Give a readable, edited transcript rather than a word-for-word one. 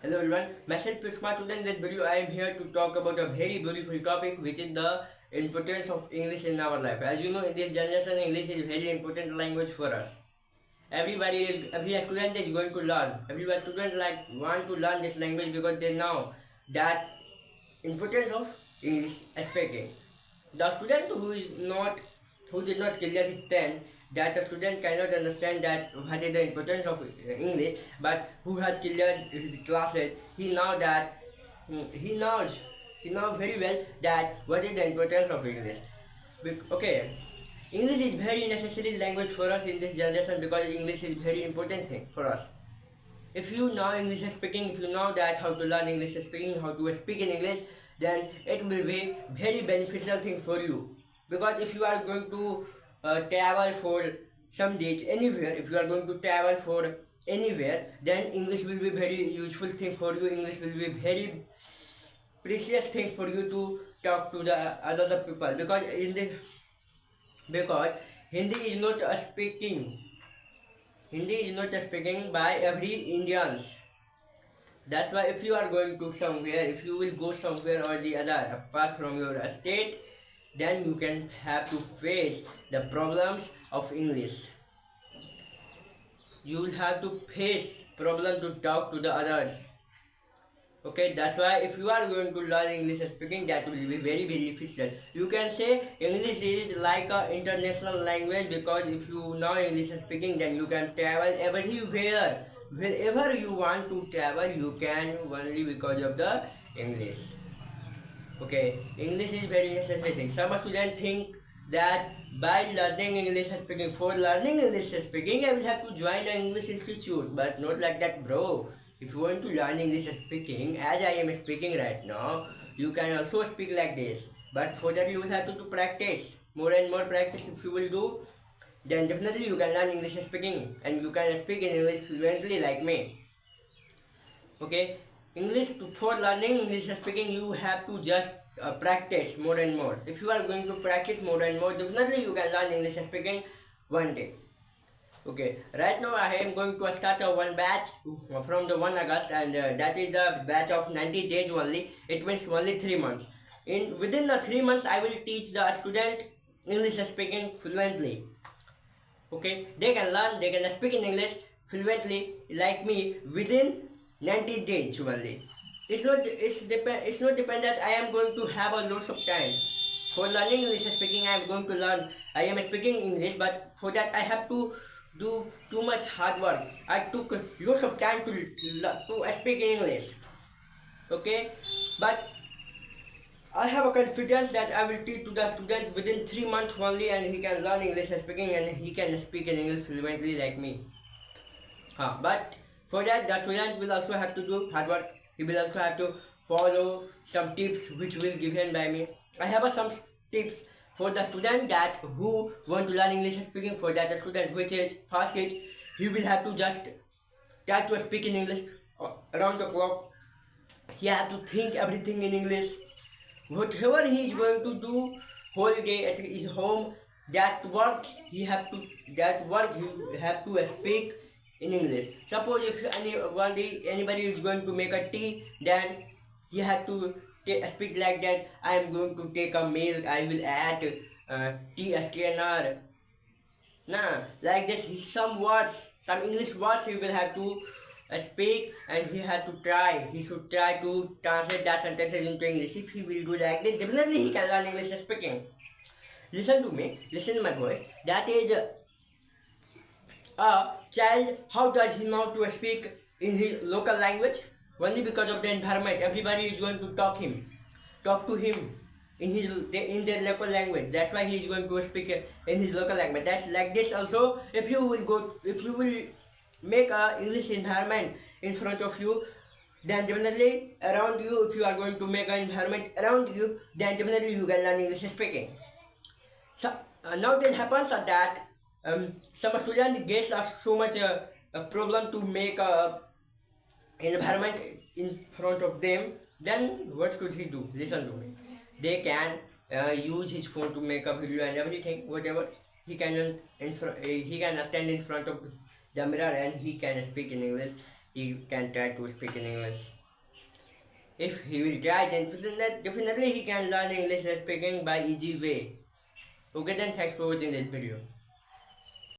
Hello everyone, myself Prisma. Today in this video I am here to talk about a very beautiful topic, which is the importance of English in our life. As you know, in this generation English is a very important language for us. Every student is going to learn. Every student want to learn this language because they know that importance of English speaking. The student who did not clear his 10, that the student cannot understand that what is the importance of English, but who had cleared his classes, he knows he knows very well that what is the importance of English. Okay, English is very necessary language for us in this generation because English is very important thing for us. If you know English speaking, if you know that how to learn English speaking, how to speak in English, then it will be very beneficial thing for you. Because if you are going to travel for some days anywhere, if you are going to travel for anywhere, then English will be very useful thing for you. English will be very precious thing for you to talk to the other people, because Hindi is not a speaking Hindi is not speaking by every Indians. That's why if you are going to somewhere, if you will go somewhere or the other apart from your state, then you can have to face the problems of English. You will have to face problem to talk to the others. Okay, that's why if you are going to learn English speaking, that will be very beneficial. You can say English is like a international language because if you know English speaking, then you can travel everywhere. Wherever you want to travel, you can only because of the English. Okay, English is very necessary thing. Some students think that by learning English speaking, for learning English speaking, I will have to join an English institute, but not like that, bro. If you want to learn English speaking, as I am speaking right now, you can also speak like this. But for that, you will have to do practice. More and more practice if you will do, then definitely you can learn English speaking and you can speak in English fluently like me. Okay, for learning English speaking, you have to just practice more and more. If you are going to practice more and more, definitely you can learn English speaking one day. Okay, right now I am going to start a one batch from the 1 August, and that is the batch of 90 days only. It means only 3 months. Within the 3 months, I will teach the student English speaking fluently. Okay, they can learn, they can speak in English fluently like me within 90 days only. It's not dependent. I am going to have a lots of time for learning English speaking. I am going to learn. I am speaking English, but for that I have to do too much hard work. I took lots of time to speak in English. Okay, but I have a confidence that I will teach to the student within 3 months only, and he can learn English speaking and he can speak in English fluently like me. But for that, the student will also have to do hard work. He will also have to follow some tips which will given by me. I have some tips for the student that who want to learn English speaking. For that, the student which is first is he will have to just try to speak in English around the clock. He have to think everything in English. Whatever he is going to do whole day at his home, that work he have to speak in English. Suppose if one day anybody is going to make a tea, then he have to speak like that. I am going to take a milk. I will add tea strainer. Nah, like this. Some English words he will have to speak, and he had to try. He should try to translate that sentences into English. If he will do like this, definitely he can learn English speaking. Listen to me. Listen to my voice. That is a child. How does he know to speak in his local language? Only because of the environment. Everybody is going to talk to him in their local language. That's why he is going to speak in his local language. That's like this also. If you will make a English environment in front of you, then definitely around you, if you are going to make an environment around you, then definitely you can learn English speaking. So now this happens that some student gets so much a problem to make a environment in front of them. Then what should he do? Listen to me. They can use his phone to make a video and everything, whatever. He can stand in front of the mirror and he can speak in English. he can try to speak in English. If he will try, then definitely he can learn English speaking by easy way. Okay then, thanks for watching this video.